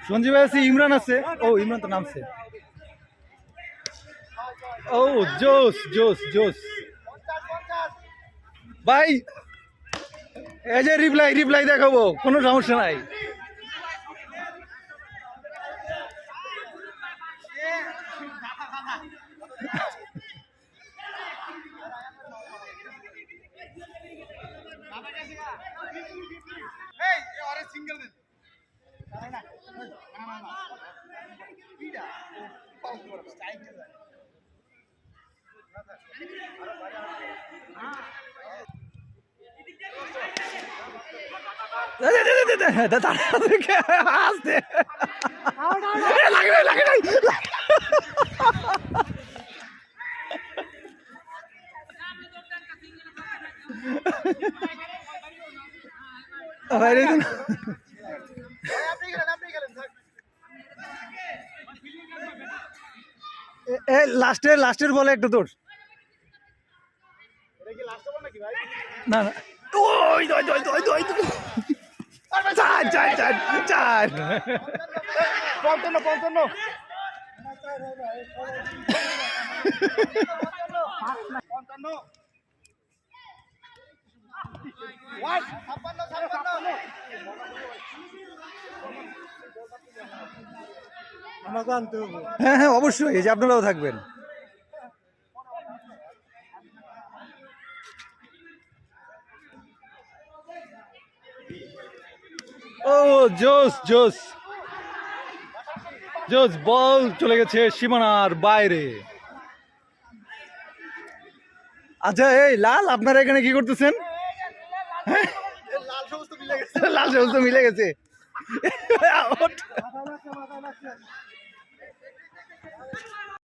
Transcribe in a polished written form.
সঞ্জীব ভাই আছে, ইমরান আছে। ও ইমরান তো নামছে। ও জোস জোস জোস ভাই, এই যে রিপ্লাই রিপ্লাই দেখাবো, কোনো সমস্যা নাই। লাস্টের লাস্টের বলে একটু তোর না না, ওই চার চার চার চার 55 হ্যাঁ হ্যাঁ অবশ্যই, এই যে আপনারাও থাকবেন। ও জোস জোস জোস, বল চলে গেছে সীমানার বাইরে। আচ্ছা এই লাল, আপনারা এখানে কি করতেছেন? লাল সবুজ তো মিলে গেছে।